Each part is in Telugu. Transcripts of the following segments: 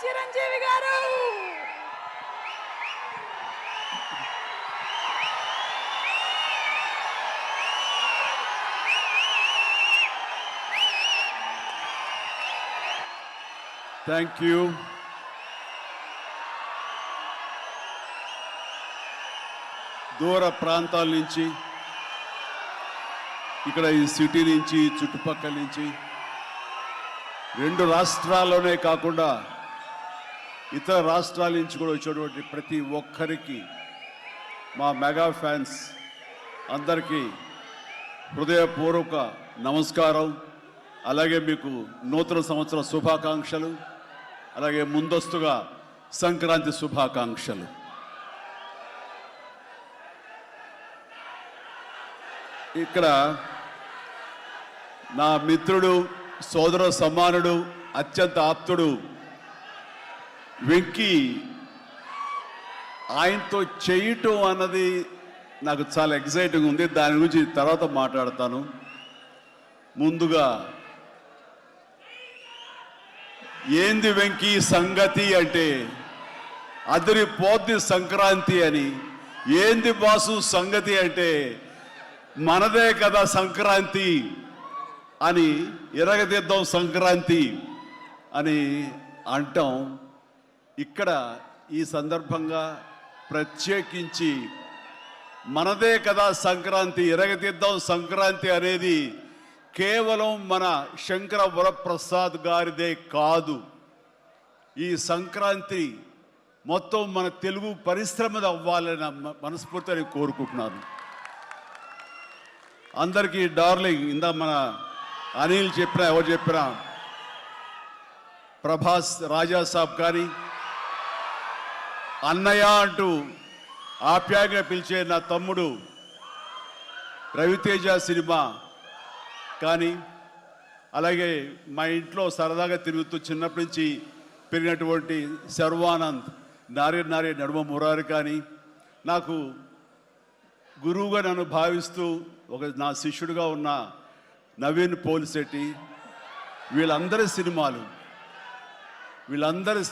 చిరంజీవి గారు. Thank you. దూర ప్రాంతాల నుంచి, ఇక్కడ ఈ సిటీ నుంచి, చుట్టుపక్కల నుంచి, 2 రాష్ట్రాల్లోనే కాకుండా ఇతర రాష్ట్రాల నుంచి కూడా వచ్చేటువంటి ప్రతి ఒక్కరికి, మా మెగా ఫ్యాన్స్ అందరికీ హృదయపూర్వక నమస్కారం. అలాగే మీకు నూతన సంవత్సర శుభాకాంక్షలు, అలాగే ముందస్తుగా సంక్రాంతి శుభాకాంక్షలు. ఇక్కడ నా మిత్రుడు, సోదర సమానుడు, అత్యంత ఆప్తుడు వెంకీ, ఆయనతో చేయటం అన్నది నాకు చాలా ఎక్సైటింగ్ ఉంది. దాని గురించి తర్వాత మాట్లాడతాను. ముందుగా ఏంది వెంకీ సంగతి అంటే అదిరిపోద్ది సంక్రాంతి అని, ఏంది బాసు సంగతి అంటే మనదే కదా సంక్రాంతి అని, ఇరగదిద్దాం సంక్రాంతి అని అంటాం. ఇక్కడ ఈ సందర్భంగా ప్రత్యేకించి మనదే కదా సంక్రాంతి, ఇరగదిద్దాం సంక్రాంతి అనేది కేవలం మన శంకర వరప్రసాద్ గారిదే కాదు. ఈ సంక్రాంతి మొత్తం మన తెలుగు పరిశ్రమది అవ్వాలని మనస్ఫూర్తిగా కోరుకుంటున్నాను. అందరికీ డార్లింగ్, ఇందా మన అనిల్ చెప్పినా, ఎవరు చెప్పినా, ప్రభాస్ రాజా సాబ్ కానీ, అన్నయ్య అంటూ ఆప్యాయంగా పిలిచే నా తమ్ముడు రవితేజ సినిమా కానీ, అలాగే మా ఇంట్లో సరదాగా తిరుగుతూ చిన్నప్పటి నుంచి పెరిగినటువంటి శర్వానంద్, నారే నారే నడుమ మురారి కానీ, నాకు గురువుగా నన్ను భావిస్తూ నా శిష్యుడిగా ఉన్న నవీన్ పోలిశెట్టి, వీళ్ళందరి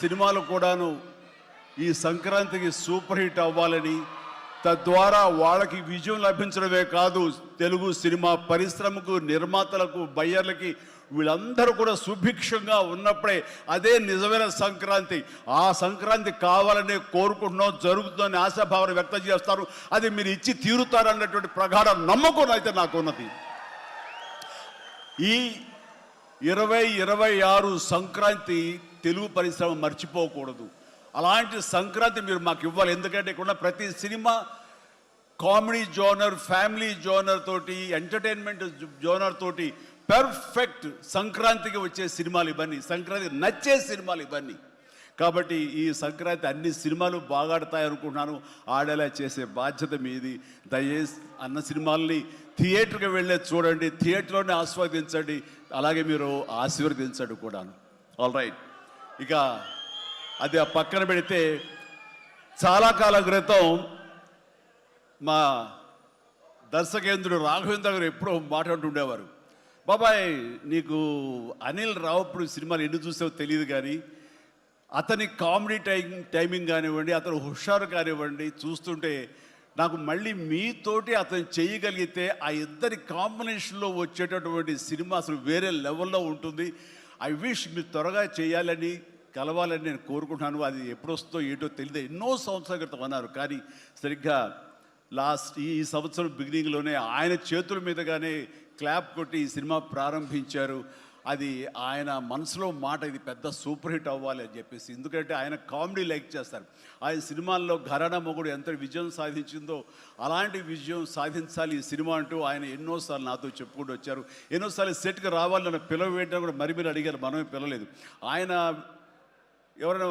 సినిమాలు కూడాను ఈ సంక్రాంతికి సూపర్ హిట్ అవ్వాలని, తద్వారా వాళ్ళకి విజయం లభించడమే కాదు, తెలుగు సినిమా పరిశ్రమకు, నిర్మాతలకు, బయ్యర్లకి వీళ్ళందరూ కూడా సుభిక్షంగా ఉన్నప్పుడే అదే నిజమైన సంక్రాంతి. ఆ సంక్రాంతి కావాలనే కోరుకుంటున్నాం, జరుగుతుందని ఆశాభావన వ్యక్తం చేస్తారు. అది మీరు ఇచ్చి తీరుతారన్నటువంటి ప్రగాఢ నమ్మకం అయితే నాకు ఉన్నది. ఈ 2026 సంక్రాంతి తెలుగు పరిశ్రమ మర్చిపోకూడదు. అలాంటి సంక్రాంతి మీరు మాకు ఇవ్వాలి. ఎందుకంటే ఇక్కడ ప్రతి cinema comedy genre, family genre తోటి, ఎంటర్టైన్మెంట్ జోనర్ తోటి పర్ఫెక్ట్ సంక్రాంతికి వచ్చే సినిమాలు ఇవన్నీ, సంక్రాంతికి నచ్చే సినిమాలు ఇవన్నీ. కాబట్టి ఈ సంక్రాంతి అన్ని సినిమాలు బాగాడతాయి అనుకుంటున్నాను. ఆడేలా చేసే బాధ్యత మీది. దయచేసి అన్న సినిమాల్ని థియేటర్కి వెళ్ళే చూడండి, థియేటర్లోనే ఆస్వాదించండి, అలాగే మీరు ఆశీర్వదించండి కూడాను. ఆల్ రైట్, ఇక అది ఆ పక్కన పెడితే, చాలా కాలం క్రితం మా దర్శకేంద్రుడు రాఘవేంద్ర గారు ఎప్పుడో మాట్లాడుతుండేవారు, బాబాయ్ నీకు అనిల్ రావుపూడి సినిమాలు ఎన్ని చూసావో తెలియదు కానీ అతని కామెడీ టైమింగ్ కానివ్వండి, అతను హుషారు కానివ్వండి, చూస్తుంటే నాకు మళ్ళీ మీతోటి అతను చేయగలిగితే ఆ ఇద్దరి కాంబినేషన్లో వచ్చేటటువంటి సినిమా అసలు వేరే లెవెల్లో ఉంటుంది. ఐ విష్ మీరు త్వరగా చేయాలని, కలవాలని నేను కోరుకుంటున్నాను. అది ఎప్పుడొస్తుందో ఏంటో తెలియదు. ఎన్నో సంవత్సరాల క్రితం అన్నారు, కానీ సరిగ్గా ఈ సంవత్సరం బిగినింగ్లోనే ఆయన చేతుల మీదగానే క్లాప్ కొట్టి ఈ సినిమా ప్రారంభించారు. అది ఆయన మనసులో మాట, ఇది పెద్ద సూపర్ హిట్ అవ్వాలి అని చెప్పేసి. ఎందుకంటే ఆయన కామెడీ లైక్ చేస్తారు. ఆయన సినిమాల్లో ఘరానా మొగుడు ఎంత విజయం సాధించిందో అలాంటి విజయం సాధించాలి ఈ సినిమా అంటూ ఆయన ఎన్నోసార్లు నాతో చెప్పుకుంటూ వచ్చారు. ఎన్నోసార్లు సెట్కి రావాలి నన్ను పిలవేయడం కూడా మరి అడిగారు, మనమే పిలవలేదు. ఆయన ఎవరైనా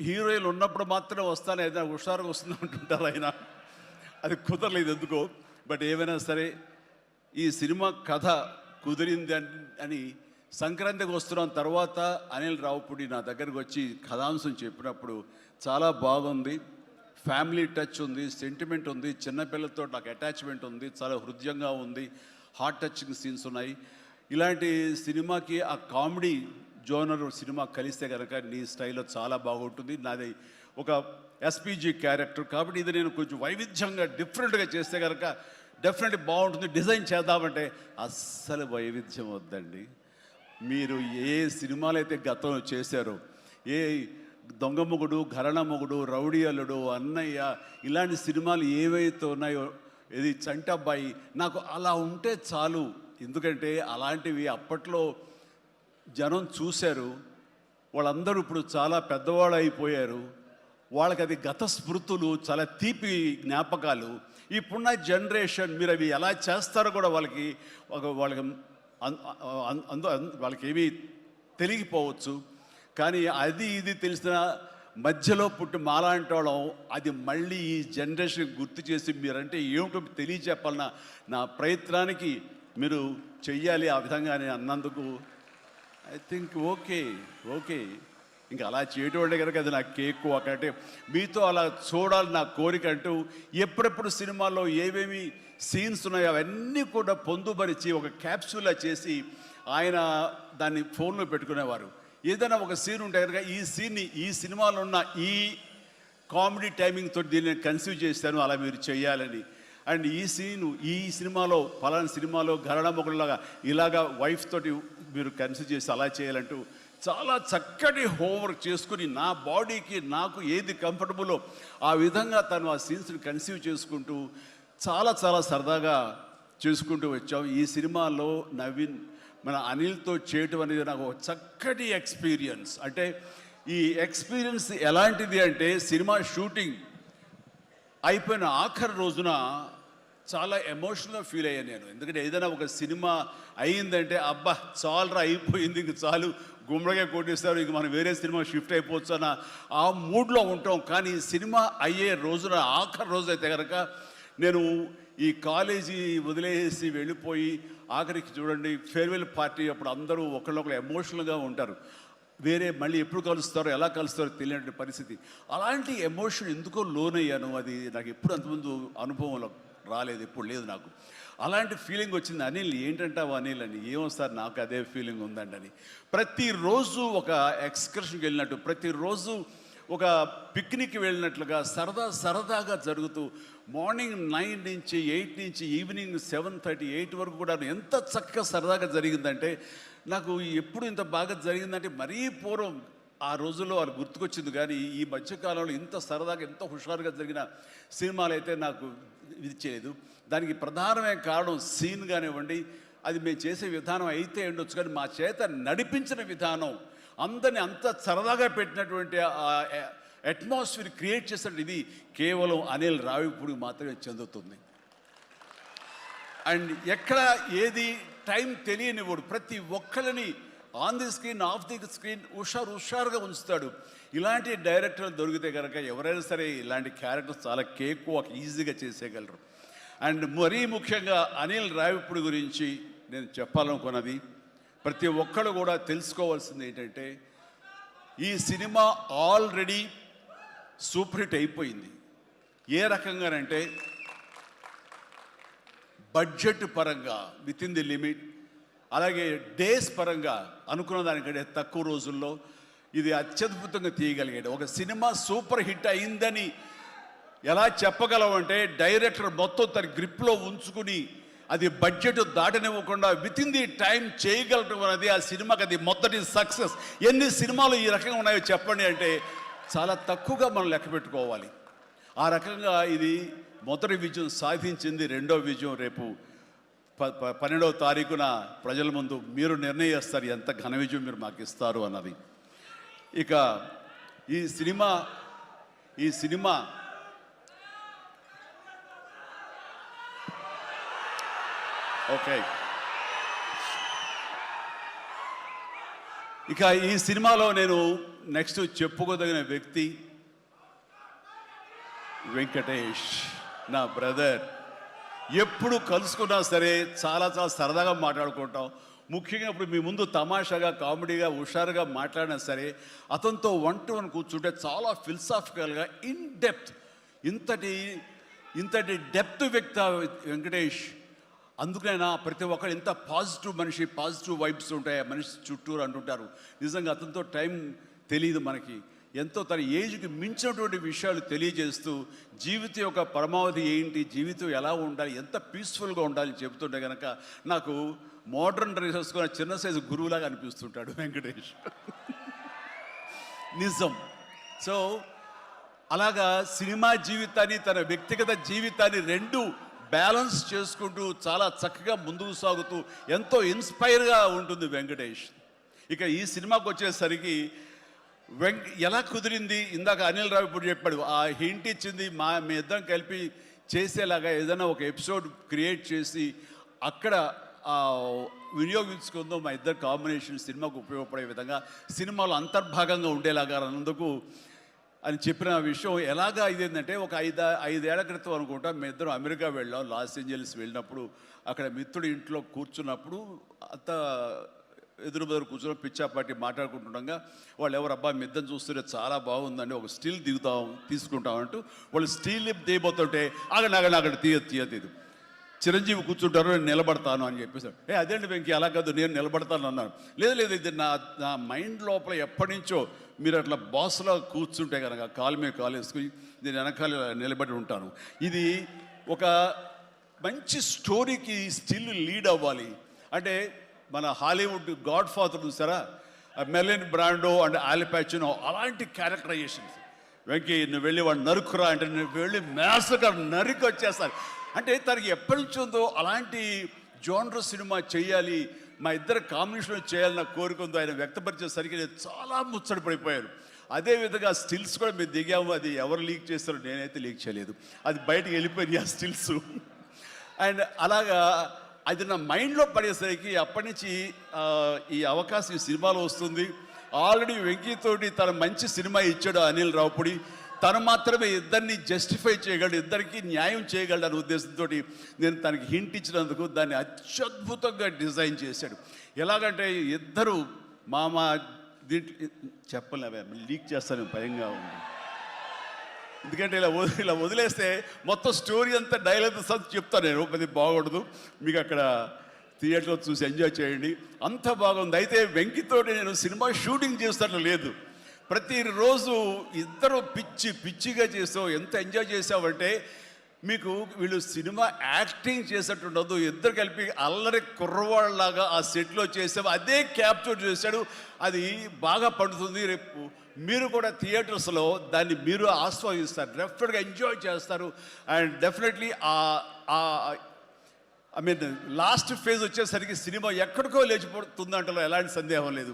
హీరోయిన్లు ఉన్నప్పుడు మాత్రం వస్తాను, ఏదైనా హుషారుగా వస్తుంది అంటుంటారు ఆయన. అది కుదరలేదు ఎందుకో. బట్ ఏమైనా సరే ఈ సినిమా కథ కుదిరింది అని సంక్రాంతికి వస్తున్నాం తర్వాత అనిల్ రావుపూడి నా దగ్గరకు వచ్చి కథాంశం చెప్పినప్పుడు చాలా బాగుంది, ఫ్యామిలీ టచ్ ఉంది, సెంటిమెంట్ ఉంది, చిన్నపిల్లలతో నాకు అటాచ్మెంట్ ఉంది, చాలా హృదయంగా ఉంది, హార్ట్ టచింగ్ సీన్స్ ఉన్నాయి. ఇలాంటి సినిమాకి ఆ కామెడీ జోనర్ సినిమా కలిస్తే కనుక నీ స్టైల్లో చాలా బాగుంటుంది. నాది ఒక ఎస్పీజీ క్యారెక్టర్ కాబట్టి ఇది నేను కొంచెం వైవిధ్యంగా డిఫరెంట్గా చేస్తే కనుక డెఫినెట్లీ బాగుంటుంది, డిజైన్ చేద్దామంటే అస్సలు వైవిధ్యం వద్దండి. మీరు ఏ సినిమాలు అయితే గతంలో చేశారో, ఏ దొంగ మొగుడు, ఘరణ మొగుడు, రౌడీ అల్లుడు, అన్నయ్య, ఇలాంటి సినిమాలు ఏవైతే ఉన్నాయో, ఇది చంటబ్బాయి, నాకు అలా ఉంటే చాలు. ఎందుకంటే అలాంటివి అప్పట్లో జనం చూశారు, వాళ్ళందరూ ఇప్పుడు చాలా పెద్దవాళ్ళు అయిపోయారు, వాళ్ళకి అది గత స్మృతులు, చాలా తీపి జ్ఞాపకాలు. ఇప్పుడున్న జనరేషన్ మీరు అవి ఎలా చేస్తారో కూడా వాళ్ళకి వాళ్ళకి ఏమీ తెలియకపోవచ్చు. కానీ అది ఇది తెలిసిన మధ్యలో పుట్టి మాలాంటి వాళ్ళం అది మళ్ళీ ఈ జనరేషన్ గుర్తు చేసి మీరంటే ఏమిటో తెలియచెప్పాలన్న నా ప్రయత్నానికి మీరు చెయ్యాలి. ఆ విధంగా నేను అన్నందుకు ఐ థింక్ ఓకే. ఇంకా అలా చేయటం అంటే కనుక అది నా కేక్ ఒకటే. మీతో అలా చూడాలి నా కోరిక అంటూ ఎప్పుడెప్పుడు సినిమాల్లో ఏమేమి సీన్స్ ఉన్నాయో అవన్నీ కూడా పొందుపరిచి ఒక క్యాప్సూల్లా చేసి ఆయన దాన్ని ఫోన్లో పెట్టుకునేవారు. ఏదైనా ఒక సీన్ ఉంటే కనుక ఈ సీన్ని ఈ సినిమాలో ఉన్న ఈ కామెడీ టైమింగ్ తోటి దీన్ని కన్సీవ్ చేశాను, అలా మీరు చేయాలని. అండ్ ఈ సీను ఈ సినిమాలో ఫలానా సినిమాలో ఘరణ మొగుడులాగా ఇలాగా వైఫ్ తోటి మీరు కన్సీవ్ చేసి అలా చేయాలంటూ చాలా చక్కటి హోంవర్క్ చేసుకుని నా బాడీకి నాకు ఏది కంఫర్టబుల్లో ఆ విధంగా తను ఆ సీన్స్ని కన్సీవ్ చేసుకుంటూ చాలా చాలా సరదాగా చేసుకుంటూ వచ్చాం. ఈ సినిమాలో నవీన్ మన అనిల్తో చేయటం అనేది నాకు ఒక చక్కటి ఎక్స్పీరియన్స్. అంటే ఈ ఎక్స్పీరియన్స్ ఎలాంటిది అంటే సినిమా షూటింగ్ అయిపోయిన ఆఖరి రోజున చాలా ఎమోషనల్గా ఫీల్ అయ్యాను నేను. ఎందుకంటే ఏదైనా ఒక సినిమా అయ్యిందంటే అబ్బా చాలరా అయిపోయింది, ఇంక చాలు, గుమ్మడిగా కొట్టేస్తారు, ఇంక మనం వేరే సినిమా షిఫ్ట్ అయిపోవచ్చు అన్న ఆ మూడ్లో ఉంటాం. కానీ సినిమా అయ్యే రోజున ఆఖరి రోజు అయితే కనుక నేను ఈ కాలేజీ వదిలేసి వెళ్ళిపోయి ఆఖరికి చూడండి ఫేర్వెల్ పార్టీ అప్పుడు అందరూ ఒకళ్ళొకరు ఎమోషనల్గా ఉంటారు. వేరే మళ్ళీ ఎప్పుడు కలుస్తారో ఎలా కలుస్తారో తెలియని పరిస్థితి. అలాంటి ఎమోషన్ ఎందుకో లోనయ్యాను. అది నాకు ఎప్పుడు అంతకుముందు అనుభవంలో రాలేదు, ఎప్పుడు లేదు నాకు. అలాంటి ఫీలింగ్ వచ్చింది. అనిల్ ఏంటంటావు అనిల్ అని. ఏమో సార్ నాకు అదే ఫీలింగ్ ఉందండి అని. ప్రతిరోజు ఒక ఎక్స్కర్షన్కి వెళ్ళినట్టు, ప్రతిరోజు ఒక పిక్నిక్ వెళ్ళినట్లుగా సరదాగా జరుగుతూ మార్నింగ్ 9 నుంచి 8 నుంచి ఈవినింగ్ 7:30, 8 వరకు కూడా ఎంత చక్కగా సరదాగా జరిగిందంటే నాకు ఎప్పుడు ఇంత బాగా జరిగిందంటే మరీ పూర్వం ఆ రోజుల్లో అది గుర్తుకొచ్చింది. కానీ ఈ మధ్యకాలంలో ఇంత సరదాగా ఎంత హుషారుగా జరిగిన సినిమాలు అయితే నాకు ఇది చేయలేదు. దానికి ప్రధానమైన కారణం సీన్ కానివ్వండి, అది మేము చేసే విధానం అయితే ఉండొచ్చు, కానీ మా చేత నడిపించిన విధానం, అందరినీ అంత సరదాగా పెట్టినటువంటి అట్మాస్ఫియర్ క్రియేట్ చేసినట్టు ఇది కేవలం అనిల్ రావిపూడికి మాత్రమే చెందుతుంది. అండ్ ఎక్కడ ఏది టైం తెలియనివాడు, ప్రతి ఒక్కరిని on the screen off the screen హుషారుగా ఉంచుతాడు. ఇలాంటి డైరెక్టర్లు దొరికితే కనుక ఎవరైనా సరే ఇలాంటి క్యారెక్టర్స్ చాలా ఈజీగా చేసేయగలరు. అండ్ మరీ ముఖ్యంగా అనిల్ రావిపూడి గురించి నేను చెప్పాలనుకున్నది, ప్రతి ఒక్కరు కూడా తెలుసుకోవాల్సింది ఏంటంటే ఈ సినిమా ఆల్రెడీ సూపర్ హిట్ అయిపోయింది. ఏ రకంగానంటే బడ్జెట్ పరంగా విత్ ఇన్ ది లిమిట్, అలాగే డేస్ పరంగా అనుకున్న దానికంటే తక్కువ రోజుల్లో ఇది అత్యద్భుతంగా తీయగలిగాడు. ఒక సినిమా సూపర్ హిట్ అయిందని ఎలా చెప్పగలవంటే డైరెక్టర్ మొత్తం తన గ్రిప్లో ఉంచుకుని అది బడ్జెట్ దాటనివ్వకుండా విత్ ఇన్ ది టైం చేయగలటం అనేది ఆ సినిమాకి అది మొదటి సక్సెస్. ఎన్ని సినిమాలు ఈ రకంగా ఉన్నాయో చెప్పండి అంటే చాలా తక్కువగా మనం లెక్క పెట్టుకోవాలి. ఆ రకంగా ఇది మొదటి విజయం సాధించింది. రెండో విజయం రేపు 12వ తారీఖున ప్రజల ముందు మీరు నిర్ణయిస్తారు ఎంత ఘన విజయం మీరు మాకు ఇస్తారు అన్నది. ఇక ఈ సినిమా ఓకే, ఇక ఈ సినిమాలో నేను నెక్స్ట్ చెప్పుకోదగిన వ్యక్తి వెంకటేష్, నా బ్రదర్. ఎప్పుడు కలుసుకున్నా సరే చాలా సరదాగా మాట్లాడుకుంటాం. ముఖ్యంగా ఇప్పుడు మీ ముందు తమాషాగా కామెడీగా హుషారుగా మాట్లాడినా సరే అతనితో 1-to-1 కూర్చుంటే చాలా ఫిలసాఫికల్గా ఇన్ డెప్త్ ఇంతటి డెప్త్ వ్యక్తి వెంకటేష్. అందుకైనా ప్రతి ఒక్కరు ఎంత పాజిటివ్ మనిషి, పాజిటివ్ వైబ్స్ ఉంటాయి మనిషి చుట్టూరు అంటుంటారు. నిజంగా అతనితో టైం తెలియదు మనకి, ఎంతో తన ఏజ్కి మించినటువంటి విషయాలు తెలియజేస్తూ జీవితం యొక్క పరమావధి ఏంటి, జీవితం ఎలా ఉండాలి, ఎంత పీస్ఫుల్గా ఉండాలి చెబుతుంటే కనుక నాకు మోడర్న్ డ్రెస్ వేసుకున్న చిన్న సైజు గురువులాగా అనిపిస్తుంటాడు వెంకటేష్. నిజం. సో అలాగా సినిమా జీవితాన్ని తన వ్యక్తిగత జీవితాన్ని రెండు బ్యాలెన్స్ చేసుకుంటూ చాలా చక్కగా ముందుకు సాగుతూ ఎంతో ఇన్స్పైర్గా ఉంటుంది వెంకటేష్. ఇక ఈ సినిమాకి వచ్చేసరికి ఎలా కుదిరింది, ఇందాక అనిల్ రావు ఇప్పుడు చెప్పాడు, ఆ హింట్ ఇచ్చింది మీ ఇద్దరం కలిపి చేసేలాగా ఏదైనా ఒక ఎపిసోడ్ క్రియేట్ చేసి అక్కడ వినియోగించుకుందాం, మా ఇద్దరు కాంబినేషన్ సినిమాకు ఉపయోగపడే విధంగా సినిమాలో అంతర్భాగంగా ఉండేలాగా అన్నందుకు అని చెప్పిన విషయం. ఎలాగా ఇదేంటంటే ఒక ఐదేళ్ల క్రితం అనుకుంటా మీ ఇద్దరం అమెరికా వెళ్ళాం, లాస్ ఏంజల్స్ వెళ్ళినప్పుడు అక్కడ మిత్రుడి ఇంట్లో కూర్చున్నప్పుడు అంత ఎదురు కూర్చొని పిచ్చాపాటి మాట్లాడుకుంటుండగా వాళ్ళు ఎవరు అబ్బా మీ ఇద్దరు చూస్తుంటే చాలా బాగుందండి, ఒక స్టిల్ తీసుకుంటాం అంటూ వాళ్ళు స్టిల్ తీయబోతుంటే అక్కడ తీయదు చిరంజీవి కూర్చుంటారు, నేను నిలబడతాను అని చెప్పేసి. అదేంటి వెంకీ అలా కాదు, నేను నిలబడతాను అన్నాను. లేదు ఇది నా మైండ్ లోపల ఎప్పటి నుంచో మీరు అట్లా బాస్లో కూర్చుంటే కనుక కాలు మీద కాలు వేసుకుని నేను వెనకాల నిలబడి ఉంటాను. ఇది ఒక మంచి స్టోరీకి స్టిల్ లీడ్ అవ్వాలి అంటే మన హాలీవుడ్ గాడ్ ఫాదర్ చూసారా, మెర్లిన్ బ్రాండో అండ్ ఆల్ పచినో అలాంటి క్యారెక్టరైజేషన్స్. వెంకీ నువ్వు వెళ్ళి వాడు నరుకురా అంటే నువ్వు వెళ్ళి మ్యాసగా నరికి వచ్చేస్తారు అంటే తనకి ఎప్పటి నుంచి ఉందో అలాంటి జోనర్ సినిమా చేయాలి, మా ఇద్దరు కాంబినేషన్ చేయాలన్న కోరిక ఉందో ఆయన వ్యక్తపరిచేసరికి నేను చాలా ముచ్చటపడిపోయాను. అదేవిధంగా స్టిల్స్ కూడా మేము దిగాము, అది ఎవరు లీక్ చేస్తారో నేనైతే లీక్ చేయలేదు, అది బయటకు వెళ్ళిపోయింది ఆ స్టిల్స్. అండ్ అలాగా అది నా మైండ్లో పడేసరికి అప్పటి నుంచి ఈ అవకాశం ఈ సినిమాలో వస్తుంది. ఆల్రెడీ వెంకీతోటి తన మంచి సినిమా ఇచ్చాడు అనిల్ రావుపూడి, తను మాత్రమే ఇద్దరిని జస్టిఫై చేయగలడు, ఇద్దరికి న్యాయం చేయగలడు అనే ఉద్దేశంతో నేను తనకి హింట్ ఇచ్చినందుకు దాన్ని అత్యద్భుతంగా డిజైన్ చేశాడు. ఎలాగంటే ఇద్దరు దీంట్లో చెప్పలే లీక్ చేస్తాను భయంగా ఉంది, ఎందుకంటే ఇలా వదిలేస్తే మొత్తం స్టోరీ అంతా డైలాగ్ చెప్తాను నేను, అది బాగుండదు, మీకు అక్కడ థియేటర్లో చూసి ఎంజాయ్ చేయండి, అంత బాగుంది. అయితే వెంకితోటి నేను సినిమా షూటింగ్ చేస్తాను లేదు, ప్రతిరోజు ఇద్దరు పిచ్చిగా చేసావు, ఎంత ఎంజాయ్ చేసావంటే మీకు వీళ్ళు సినిమా యాక్టింగ్ చేసేట్టు ఉండదు, ఇద్దరు కలిపి అల్లరి కుర్రవాళ్ళలాగా ఆ సెట్లో చేసావు, అదే క్యాప్చర్ చేశాడు, అది బాగా పండుతుంది. రేపు మీరు కూడా థియేటర్స్లో దాన్ని మీరు ఆస్వాదిస్తారు, డెఫినెట్గా ఎంజాయ్ చేస్తారు. And definitely I mean last phase వచ్చేసరికి సినిమా ఎక్కడికో లేచిపోతుందంటలో ఎలాంటి సందేహం లేదు.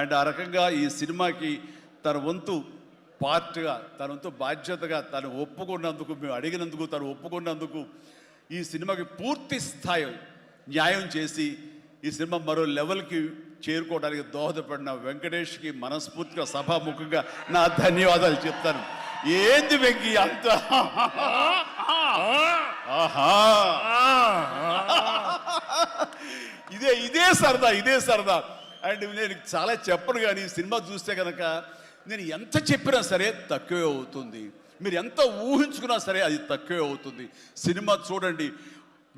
అండ్ ఆ రకంగా ఈ సినిమాకి తన వంతు పార్ట్గా, తన వంతు బాధ్యతగా తను ఒప్పుకున్నందుకు, మేము అడిగినందుకు తను ఒప్పుకున్నందుకు ఈ సినిమాకి పూర్తి స్థాయి న్యాయం చేసి ఈ సినిమా మరో లెవెల్కి చేరుకోవడానికి దోహదపడిన వెంకటేష్కి మనస్ఫూర్తిగా సభాముఖంగా నా ధన్యవాదాలు చెప్తాను. ఏంది వెంకీ అంత ఇదే సరదా. అండ్ నేను చాలా చెప్పను కానీ సినిమా చూస్తే కనుక నేను ఎంత చెప్పినా సరే తక్కువే అవుతుంది, మీరు ఎంత ఊహించుకున్నా సరే అది తక్కువే అవుతుంది. సినిమా చూడండి,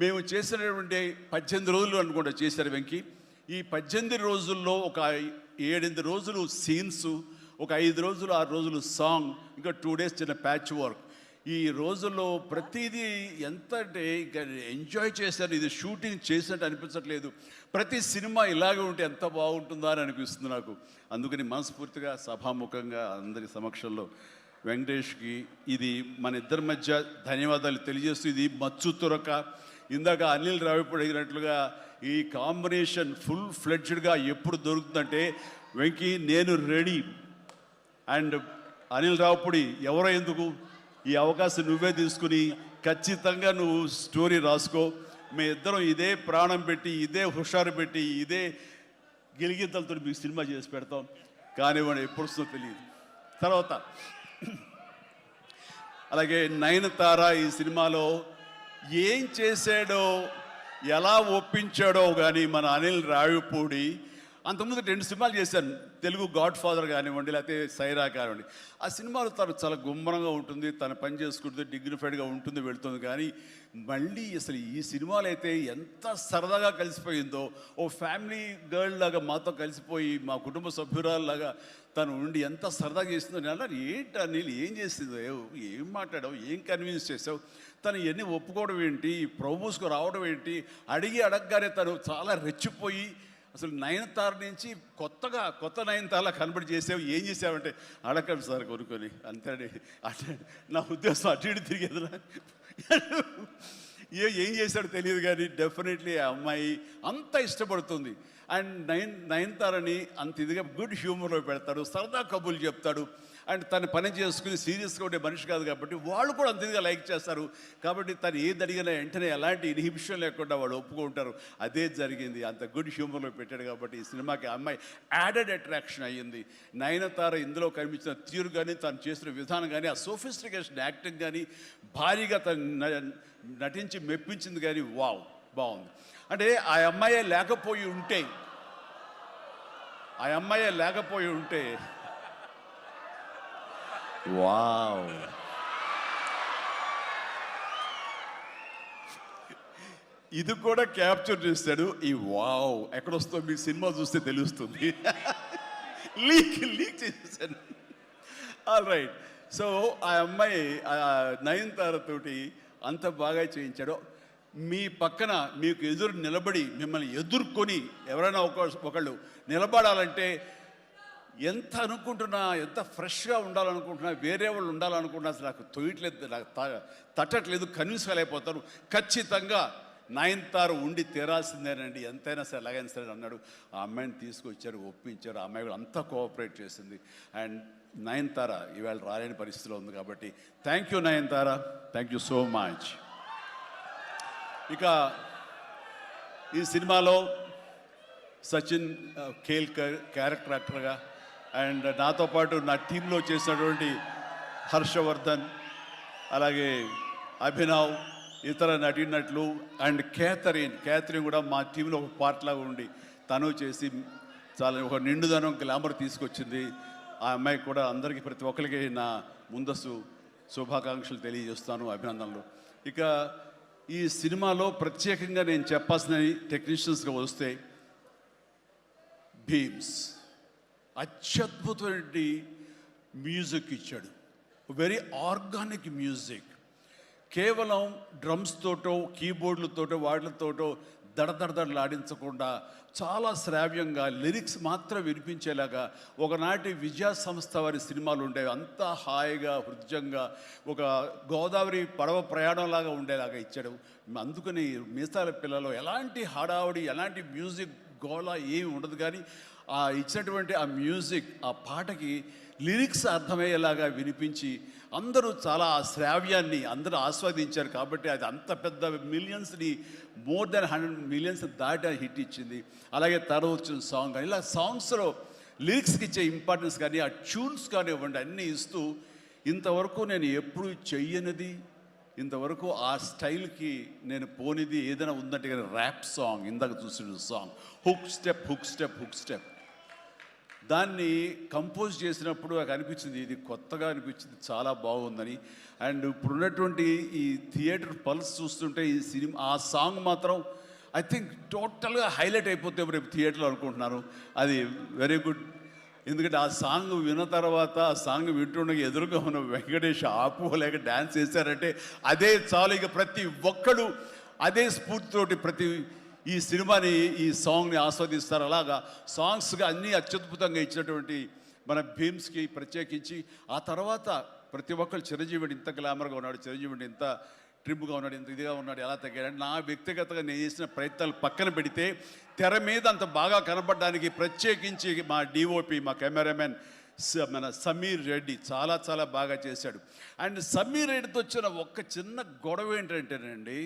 మేము చేసినటువంటి 18 రోజులు అనుకుంటా చేశారు వెంకీ. ఈ 18 రోజుల్లో ఒక 7-8 రోజులు సీన్స్, ఒక 5 రోజులు 6 రోజులు సాంగ్, ఇంకా 2 డేస్ చిన్న ప్యాచ్ వర్క్. ఈ రోజుల్లో ప్రతిదీ ఎంత అంటే ఇంకా ఎంజాయ్ చేశారు, ఇది షూటింగ్ చేసినట్టు అనిపించట్లేదు. ప్రతి సినిమా ఇలాగే ఉంటే ఎంత బాగుంటుందా అని అనిపిస్తుంది నాకు. అందుకని మనస్ఫూర్తిగా సభాముఖంగా అందరి సమక్షంలో వెంకటేష్కి ఇది మన ఇద్దరి మధ్య ధన్యవాదాలు తెలియజేస్తూ, ఇది మచ్చు తురక. ఇందాక అనిల్ రావిపూడి అడిగినట్లుగా ఈ కాంబినేషన్ ఫుల్ ఫ్లెడ్జ్డ్గా ఎప్పుడు దొరుకుతుందంటే వెంకీ నేను రెడీ. అండ్ అనిల్ రావిపూడి ఎవరో ఎందుకు, ఈ అవకాశం నువ్వే తీసుకుని ఖచ్చితంగా నువ్వు స్టోరీ రాసుకో, మీ ఇద్దరం ఇదే ప్రాణం పెట్టి, ఇదే హుషారు పెట్టి, ఇదే గిలిగిద్దలతో మీకు సినిమా చేసి పెడతాం. కానివ్వండి, ఎప్పుడు వస్తుందో తెలియదు. తర్వాత అలాగే నయనతార ఈ సినిమాలో ఏం చేశాడో, ఎలా ఒప్పించాడో కానీ మన అనిల్ రావిపూడి అంతకుముందు 2 సినిమాలు చేశాను, తెలుగు గాడ్ ఫాదర్ కానివ్వండి, లేకపోతే సైరా కానివ్వండి. ఆ సినిమాలో తను చాలా గుమ్మరంగా ఉంటుంది, తన పని చేసుకుంటుంది, డిగ్నిఫైడ్గా ఉంటుంది, వెళుతుంది. కానీ మళ్ళీ అసలు ఈ సినిమాలు అయితే ఎంత సరదాగా కలిసిపోయిందో, ఓ ఫ్యామిలీ గర్ల్ లాగా మాతో కలిసిపోయి మా కుటుంబ సభ్యురాల్లాగా తను ఉండి ఎంత సరదాగా చేసిందో. నేను అన్నాను, ఏంటి అనిల్ ఏం చేసిందో, ఏం మాట్లాడావు, ఏం కన్విన్స్ చేసావు, తను ఇవన్నీ ఒప్పుకోవడం ఏంటి, ప్రమోస్కు రావడం ఏంటి, అడగగానే తను చాలా రెచ్చిపోయి అసలు నయనతార నుంచి కొత్త నయనతారలా కనబడి చేసావు, ఏం చేసావంటే అడగండి సార్ కొనుక్కొని అంతే. అంటే నా ఉద్దేశం అటు ఇటు తిరిగేదిరా. ఏం చేశాడో తెలియదు కానీ డెఫినెట్లీ ఆ అమ్మాయి అంత ఇష్టపడుతుంది. అండ్ నయనతారని అంత ఇదిగా గుడ్ హ్యూమర్లో పెడతాడు, సరదా కబుర్లు చెప్తాడు. అండ్ తను పని చేసుకుని సీరియస్గా ఉండే మనిషి కాదు కాబట్టి వాళ్ళు కూడా అంత ఇదిగా లైక్ చేస్తారు. కాబట్టి తను ఏది అడిగినా వెంటనే ఎలాంటి ఇన్హిబిషన్ లేకుండా వాళ్ళు ఒప్పుకుంటారు. అదే జరిగింది, అంత గుడ్ హ్యూమర్లో పెట్టాడు కాబట్టి ఈ సినిమాకి అమ్మాయి యాడెడ్ అట్రాక్షన్ అయ్యింది. నయనతార ఇందులో కనిపించిన తీరు కానీ, తను చేసిన విధానం కానీ, ఆ సోఫిస్టికేషన్ యాక్టింగ్ కానీ, భారీగా తను నటించి మెప్పించింది కానీ వావ్ బాగుంది. అంటే ఆ అమ్మాయే లేకపోయి ఉంటే వావ్, ఇది కూడా క్యాప్చర్ చేస్తాడు. ఈ వావ్ ఎక్కడొస్తో మీకు సినిమా చూస్తే తెలుస్తుంది. లీక్ చేసేసాను. All right. సో ఆ అమ్మాయి నయనతారతోటి అంత బాగా చేయించాడు. మీ పక్కన మీకు ఎదురు నిలబడి మిమ్మల్ని ఎదుర్కొని ఎవరైనా ఒకళ్ళు నిలబడాలంటే ఎంత అనుకుంటున్నా, ఎంత ఫ్రెష్గా ఉండాలనుకుంటున్నా, వేరే వాళ్ళు ఉండాలనుకుంటున్నా అసలు నాకు తొయ్యట్లేదు, నాకు తట్టట్లేదు, కన్విన్స్ కాలేకపోతాను. ఖచ్చితంగా నయనతార ఉండి తీరాల్సిందేనండి, ఎంతైనా సరే ఎలాగైనా సరే అన్నాడు. ఆ అమ్మాయిని తీసుకొచ్చారు, ఒప్పించారు. ఆ అమ్మాయి కూడా అంతా కోఆపరేట్ చేసింది. అండ్ నయనతార ఇవాళ రాలేని పరిస్థితిలో ఉంది కాబట్టి thank you Nayanthara, thank you so much. ఇక ఈ సినిమాలో సచిన్ కేల్కర్ క్యారెక్టర్ యాక్టర్గా, అండ్ నాతో పాటు నా టీంలో చేసినటువంటి హర్షవర్ధన్, అలాగే అభినవ్, ఇతర నటీనటులు, అండ్ క్యాథరిన్ కూడా మా టీంలో ఒక పార్ట్ లాగా ఉండి తను చేసి చాలా ఒక నిండుదనం గ్లామర్ తీసుకొచ్చింది. ఆ అమ్మాయికి కూడా అందరికీ ప్రతి ఒక్కరికి నా ముందస్తు శుభాకాంక్షలు తెలియజేస్తాను, అభినందనలు. ఇక ఈ సినిమాలో ప్రత్యేకంగా నేను చెప్పాల్సిన టెక్నీషియన్స్గా వస్తే, భీమ్స్ అత్యద్భుతమైన మ్యూజిక్ ఇచ్చాడు, వెరీ ఆర్గానిక్ మ్యూజిక్. కేవలం డ్రమ్స్ తోటో కీబోర్డులతోటో వాటితోటో దడదడలాడించకుండా చాలా శ్రావ్యంగా లిరిక్స్ మాత్రం వినిపించేలాగా ఒకనాటి విజయ సంస్థ వారి సినిమాలు ఉండేవి, అంతా హాయిగా హృద్యంగా ఒక గోదావరి పడవ ప్రయాణంలాగా ఉండేలాగా ఇచ్చాడు. అందుకని మీసాల పిల్లలో ఎలాంటి హడావుడి, ఎలాంటి మ్యూజిక్ గోళ ఏమి ఉండదు. కానీ ఆ ఇచ్చినటువంటి ఆ మ్యూజిక్, ఆ పాటకి లిరిక్స్ అర్థమయ్యేలాగా వినిపించి అందరూ చాలా ఆ శ్రావ్యాన్ని అందరూ ఆస్వాదించారు. కాబట్టి అది అంత పెద్ద మిలియన్స్ని, మోర్ దెన్ 100 మిలియన్స్ దాటి హిట్ ఇచ్చింది. అలాగే తర్వాత వచ్చిన సాంగ్ కానీ, ఇలా సాంగ్స్లో లిరిక్స్కి ఇచ్చే ఇంపార్టెన్స్ కానీ, ఆ ట్యూన్స్ కానివ్వండి, అన్నీ ఇస్తూ ఇంతవరకు నేను ఎప్పుడు చెయ్యనిది, ఇంతవరకు ఆ స్టైల్కి నేను పోనిది ఏదైనా ఉందంటే కానీ ర్యాప్ సాంగ్, ఇందాక చూసిన సాంగ్ హుక్ స్టెప్ దాన్ని కంపోజ్ చేసినప్పుడు నాకు అనిపించింది, ఇది కొత్తగా అనిపించింది, చాలా బాగుందని. అండ్ ఇప్పుడున్నటువంటి ఈ థియేటర్ పల్స్ చూస్తుంటే ఈ సినిమా ఆ సాంగ్ మాత్రం ఐ థింక్ టోటల్గా హైలైట్ అయిపోతే రేపు థియేటర్లో అనుకుంటున్నాను. అది వెరీ గుడ్. ఎందుకంటే ఆ సాంగ్ విన్న తర్వాత, ఆ సాంగ్ వింటుండగా ఎదురుగా ఉన్న వెంకటేష్ ఆపుకోలేక డ్యాన్స్ చేశారంటే అదే చాలు. ఇక ప్రతి ఒక్కడు అదే స్ఫూర్తితోటి ప్రతి ఈ సినిమాని, ఈ సాంగ్ని ఆస్వాదిస్తారు. అలాగా సాంగ్స్గా అన్నీ అత్యద్భుతంగా ఇచ్చినటువంటి మన భీమ్స్కి ప్రత్యేకించి, ఆ తర్వాత ప్రతి ఒక్కరు చిరంజీవి ఇంత గ్లామర్గా ఉన్నాడు, చిరంజీవి ఇంత ట్రిమ్గా ఉన్నాడు, ఇంత ఇదిగా ఉన్నాడు, ఎలా తగ్గాడు. నా వ్యక్తిగతంగా నేను చేసిన ప్రయత్నాలు పక్కన పెడితే తెర మీద అంత బాగా కనపడడానికి ప్రత్యేకించి మా డిఓపి, మా కెమెరామెన్ మన సమీర్ రెడ్డి చాలా చాలా బాగా చేశాడు. అండ్ సమీర్ రెడ్డితో వచ్చిన ఒక్క చిన్న గొడవ ఏంటంటేనండి,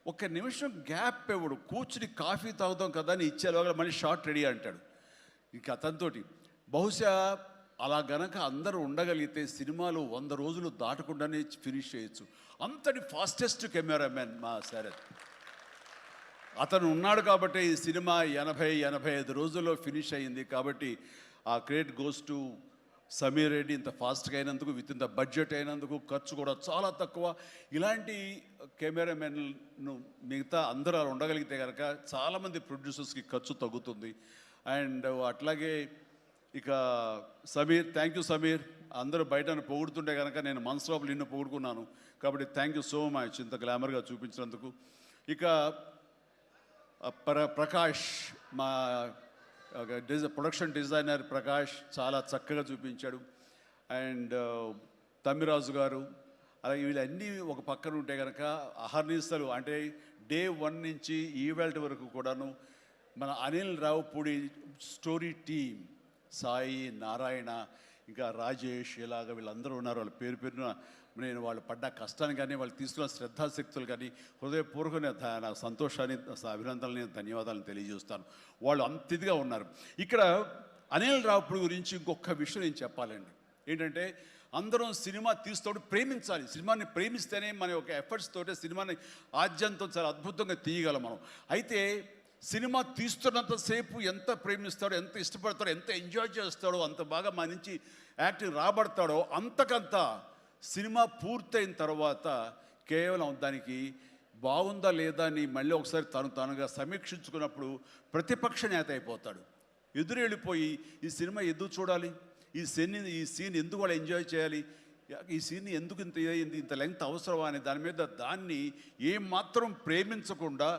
ఒక నిమిషం గ్యాప్ ఇవ్వడు, కూర్చుని కాఫీ తాగుతాం కదా అని ఇచ్చేలోగా మళ్ళీ షార్ట్ రెడీ అంటాడు. ఇంకా అతనితోటి బహుశా అలా గనక అందరూ ఉండగలిగితే సినిమాలు 100 రోజులు దాటకుండానే ఫినిష్ చేయొచ్చు. అంతటి ఫాస్టెస్ట్ కెమెరామెన్ మా శరత్. అతను ఉన్నాడు కాబట్టి ఈ సినిమా 85 రోజుల్లో ఫినిష్ అయింది. కాబట్టి ఆ credit goes to Sameer Reddy. ఇంత ఫాస్ట్గా అయినందుకు, విత్ ఇన్ ద బడ్జెట్ అయినందుకు, ఖర్చు కూడా చాలా తక్కువ. ఇలాంటి కెమెరామెన్ను మిగతా అందరూ అలా ఉండగలిగితే కనుక చాలామంది ప్రొడ్యూసర్స్కి ఖర్చు తగ్గుతుంది. అండ్ అట్లాగే ఇక సమీర్, థ్యాంక్ యూ సమీర్. అందరూ బయట పొగుడుతుంటే కనుక నేను మనసు లోపల నిన్ను పొగుడుకున్నాను. కాబట్టి థ్యాంక్ యూ సో మచ్ ఇంత గ్లామర్గా చూపించినందుకు. ఇక ప్రకాష్, మా ప్రొడక్షన్ డిజైనర్ ప్రకాష్ చాలా చక్కగా చూపించాడు. అండ్ తమ్మిరాజు గారు, అలాగే వీళ్ళన్నీ ఒక పక్కన ఉంటే కనుక అహర్నిశలు అంటే డే 1 నుంచి ఈవెల్ట్ వరకు కూడాను మన అనిల్ రావుపూడి స్టోరీ టీమ్, సాయి, నారాయణ, ఇంకా రాజేష్, ఇలాగ వీళ్ళందరూ ఉన్నారు. వాళ్ళ పేరు పేరున నేను వాళ్ళు పడ్డ కష్టాన్ని కానీ, వాళ్ళు తీసుకున్న శ్రద్ధాశక్తులు కానీ హృదయపూర్వకమైన నా సంతోషాన్ని, అభినందనని, ధన్యవాదాలను తెలియజేస్తాను. వాళ్ళు అంత ఇదిగా ఉన్నారు. ఇక్కడ అనిల్ రావుపూడి గురించి ఇంకొక విషయం నేను చెప్పాలండి. ఏంటంటే అందరం సినిమా తీస్తూ ప్రేమించాలి. సినిమాని ప్రేమిస్తేనే మన యొక్క ఎఫర్ట్స్ తోటే సినిమాని ఆద్యంతం చాలా అద్భుతంగా తీయగలం మనం. అయితే సినిమా తీస్తున్నంతసేపు ఎంత ప్రేమిస్తాడో, ఎంత ఇష్టపడతాడో, ఎంత ఎంజాయ్ చేస్తాడో, అంత బాగా మన నుంచి యాక్టింగ్ రాబడతాడో, అంతకంత సినిమా పూర్తయిన తర్వాత కేవలం దానికి బాగుందా లేదా అని మళ్ళీ ఒకసారి తానుగా సమీక్షించుకున్నప్పుడు ప్రతిపక్ష నేత అయిపోతాడు. ఎదురు వెళ్ళిపోయి ఈ సినిమా ఎందుకు చూడాలి, ఈ సీన్ ఎందుకు వాళ్ళు ఎంజాయ్ చేయాలి, ఈ సీన్ ఎందుకు ఇంత అయింది, ఇంత లెంగ్త్ అవసరమా అని దాని మీద దాన్ని ఏమాత్రం ప్రేమించకుండా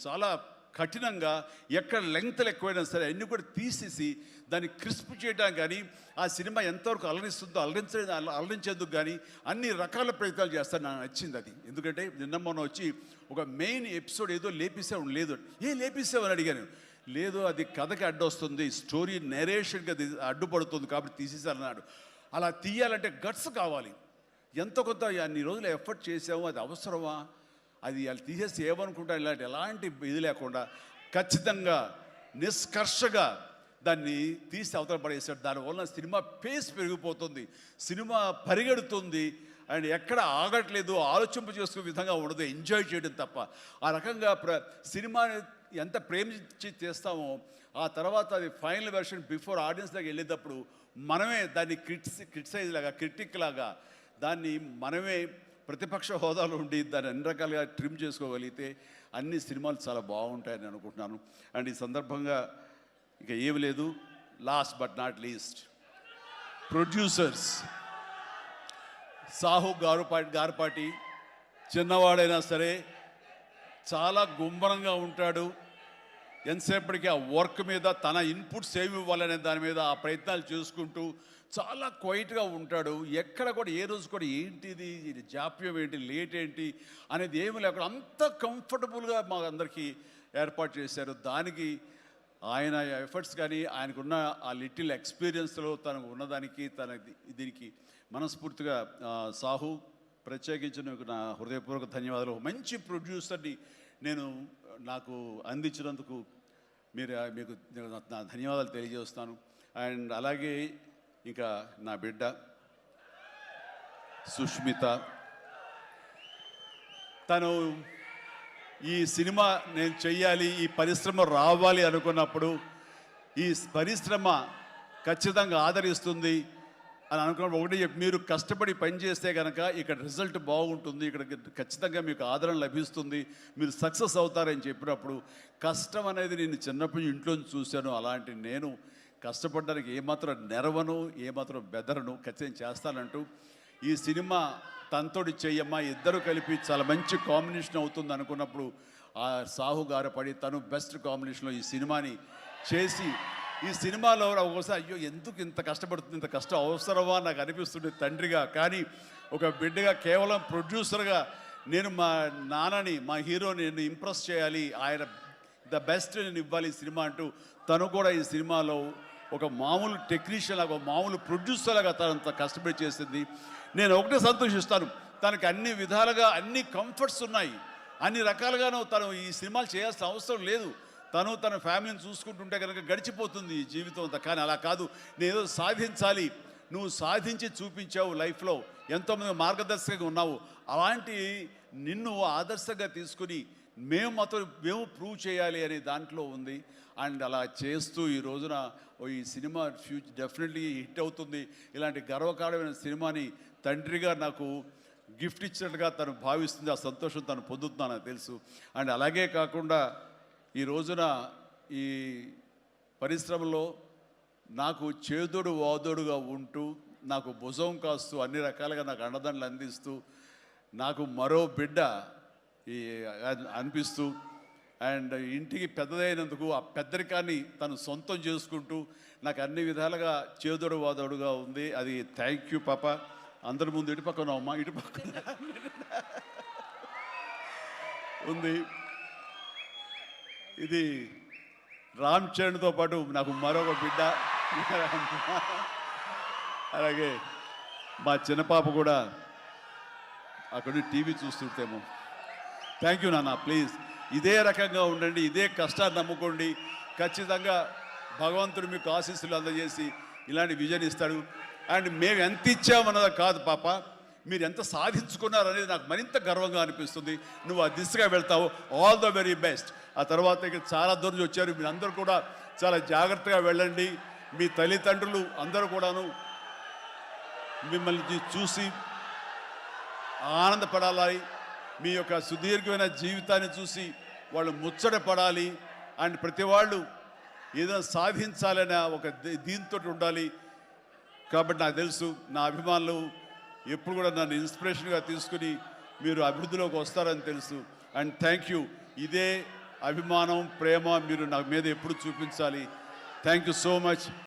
చాలా కఠినంగా ఎక్కడ లెంగ్త్లు ఎక్కువైనా సరే అన్నీ కూడా తీసేసి దాన్ని క్రిస్ప్ చేయడానికి కానీ, ఆ సినిమా ఎంతవరకు అలరిస్తుందో అలరించేందుకు కానీ అన్ని రకాల ప్రయత్నాలు చేస్తాను. నాకు నచ్చింది అది. ఎందుకంటే నిన్న మొన్న వచ్చి ఒక మెయిన్ ఎపిసోడ్ ఏదో లేపేసావు, లేదు లేపేసావు అని అడిగాను. లేదు, అది కథకి అడ్డొస్తుంది, స్టోరీ నెరేషన్గా అడ్డుపడుతుంది కాబట్టి తీసేసారన్నాడు. అలా తీయాలంటే గట్స్ కావాలి. ఎంత కొంత అన్ని రోజులు ఎఫర్ట్ చేసాము, అది అవసరమా, అది వాళ్ళు తీసేసి ఏమనుకుంటా, ఎలాంటి ఇది లేకుండా ఖచ్చితంగా నిష్కర్షగా దాన్ని తీసి అవతల పడేసాడు. దానివల్ల సినిమా పేస్ పెరిగిపోతుంది, సినిమా పరిగెడుతుంది, అండ్ ఎక్కడ ఆగట్లేదు, ఆలోచింప చేసుకునే విధంగా ఉండదు, ఎంజాయ్ చేయడం తప్ప. ఆ రకంగా సినిమాని ఎంత ప్రేమించి చేస్తామో ఆ తర్వాత అది ఫైనల్ వెర్షన్ బిఫోర్ ఆడియన్స్ దగ్గర వెళ్ళేటప్పుడు మనమే దాన్ని క్రిటిసైజ్ లాగా, క్రిటిక్ లాగా దాన్ని మనమే ప్రతిపక్ష హోదాలో ఉండి దాన్ని అన్ని రకాలుగా ట్రిమ్ చేసుకోగలిగితే అన్ని సినిమాలు చాలా బాగుంటాయని అనుకుంటున్నాను. అండ్ ఈ సందర్భంగా ఇక ఏమి లేదు, last but not least producers Sahu Garapati చిన్నవాడైనా సరే చాలా గుంభరంగా ఉంటాడు. ఎంతసేపటికి ఆ వర్క్ మీద తన ఇన్పుట్స్ ఏమి ఇవ్వాలనే దాని మీద ఆ ప్రయత్నాలు చేసుకుంటూ చాలా క్వైట్గా ఉంటాడు. ఎక్కడ కూడా ఏ రోజు కూడా ఏంటిది జాప్యం ఏంటి, లేట్ ఏంటి అనేది ఏమి లేకుండా అంత కంఫర్టబుల్గా మా అందరికీ ఏర్పాటు చేశారు. దానికి ఆయన ఎఫర్ట్స్ కానీ, ఆయనకున్న ఆ లిటిల్ ఎక్స్పీరియన్స్లో తనకు ఉన్నదానికి దీనికి మనస్ఫూర్తిగా సాహు ప్రత్యేకించి నా హృదయపూర్వక ధన్యవాదాలు. మంచి ప్రొడ్యూసర్ని నాకు అందించినందుకు మీకు నా ధన్యవాదాలు తెలియజేస్తాను. అండ్ అలాగే ఇంకా నా బిడ్డ సుష్మిత, తను ఈ సినిమా నేను చెయ్యాలి, ఈ పరిశ్రమ రావాలి అనుకున్నప్పుడు ఈ పరిశ్రమ ఖచ్చితంగా ఆదరిస్తుంది అని అనుకున్నప్పుడు ఒకటి మీరు కష్టపడి పనిచేస్తే కనుక ఇక్కడ రిజల్ట్ బాగుంటుంది, ఇక్కడ ఖచ్చితంగా మీకు ఆదరణ లభిస్తుంది, మీరు సక్సెస్ అవుతారని చెప్పినప్పుడు కష్టం అనేది నేను చిన్నప్పుడు ఇంట్లో చూశాను. అలాంటి నేను కష్టపడడానికి ఏమాత్రం నెరవను, ఏమాత్రం బెదరను, ఖచ్చితంగా చేస్తానంటూ ఈ సినిమా తనతోటి చెయ్యమ్మా, ఇద్దరు కలిపి చాలా మంచి కాంబినేషన్ అవుతుంది అనుకున్నప్పుడు ఆ సాహు గారపడి తను బెస్ట్ కాంబినేషన్లో ఈ సినిమాని చేసి ఈ సినిమాలో ఒకసారి అయ్యో ఎందుకు ఇంత కష్టపడుతుంది, ఇంత కష్టం అవసరమా నాకు అనిపిస్తుంది తండ్రిగా. కానీ ఒక బిడ్డగా కేవలం ప్రొడ్యూసర్గా నేను మా నాన్నని, మా హీరోని నేను ఇంప్రెస్ చేయాలి, ఆయన ద బెస్ట్ నేను ఇవ్వాలి ఈ సినిమా అంటూ తను కూడా ఈ సినిమాలో ఒక మామూలు టెక్నీషియన్ లాగా, మామూలు ప్రొడ్యూసర్ లాగా తనంత కష్టపడి చేసింది. నేను ఒకటే సంతోషిస్తాను, తనకి అన్ని విధాలుగా అన్ని కంఫర్ట్స్ ఉన్నాయి, అన్ని రకాలుగాను తను ఈ సినిమాలు చేయాల్సిన అవసరం లేదు. తన ఫ్యామిలీని చూసుకుంటుంటే కనుక గడిచిపోతుంది ఈ జీవితం అంతా. కానీ అలా కాదు, నేనేదో సాధించాలి, నువ్వు సాధించి చూపించావు, లైఫ్లో ఎంతోమంది మార్గదర్శకంగా ఉన్నావు, అలాంటి నిన్ను ఆదర్శంగా తీసుకుని మేము ప్రూవ్ చేయాలి అనే దాంట్లో ఉంది. అండ్ అలా చేస్తూ ఈ రోజున ఈ సినిమా డెఫినెట్లీ హిట్ అవుతుంది. ఇలాంటి గర్వకారణమైన సినిమాని తండ్రిగా నాకు గిఫ్ట్ ఇచ్చినట్టుగా తను భావిస్తుంది. ఆ సంతోషం తను పొందుతున్నాను నాకు తెలుసు. అండ్ అలాగే కాకుండా ఈ రోజున ఈ పరిశ్రమలో నాకు చేదోడు వాదోడుగా ఉంటూ, నాకు భుజం కాస్తూ, అన్ని రకాలుగా నాకు అండదండలు అందిస్తూ, నాకు మరో బిడ్డ ఈ అనిపిస్తూ, అండ్ ఇంటికి పెద్దదైనందుకు ఆ పెద్దరికాన్ని తను సొంతం చేసుకుంటూ నాకు అన్ని విధాలుగా చేదోడు వాదోడుగా ఉంది. అది థ్యాంక్ యూ పాప. అందరి ముందు ఇటు పక్కన అమ్మ, ఇటు పక్కన ఉంది. ఇది రామ్ చరణ్తో పాటు నాకు మరొక బిడ్డ. అలాగే మా చిన్న పాప కూడా అక్కడ టీవీ చూస్తుంటేమో. థ్యాంక్ యూ నాన్న. ప్లీజ్ ఇదే రకంగా ఉండండి, ఇదే కష్టాన్ని నమ్ముకోండి. ఖచ్చితంగా భగవంతుడు మీకు ఆశీస్సులు అందజేసి ఇలాంటి విజన్ ఇస్తాడు. అండ్ మేము ఎంత ఇచ్చామన్నది కాదు పాప, మీరు ఎంత సాధించుకున్నారనేది నాకు మరింత గర్వంగా అనిపిస్తుంది. నువ్వు ఆ దిశగా వెళ్తావు. All the very best. ఆ తర్వాత ఇక చాలా దూరం నుంచి వచ్చారు, మీరు అందరూ కూడా చాలా జాగ్రత్తగా వెళ్ళండి. మీ తల్లిదండ్రులు అందరూ కూడాను మిమ్మల్ని చూసి ఆనందపడాలి. మీ యొక్క సుదీర్ఘమైన జీవితాన్ని చూసి వాళ్ళు ముచ్చట పడాలి. అండ్ ప్రతి వాళ్ళు ఏదైనా సాధించాలనే ఒక దీంతో ఉండాలి. కాబట్టి నాకు తెలుసు నా అభిమానులు ఎప్పుడు కూడా నన్ను ఇన్స్పిరేషన్గా తీసుకుని మీరు అభివృద్ధిలోకి వస్తారని తెలుసు. And thank you. ఇదే అభిమానం, ప్రేమ మీరు నా మీద ఎప్పుడు చూపించాలి. Thank you so much.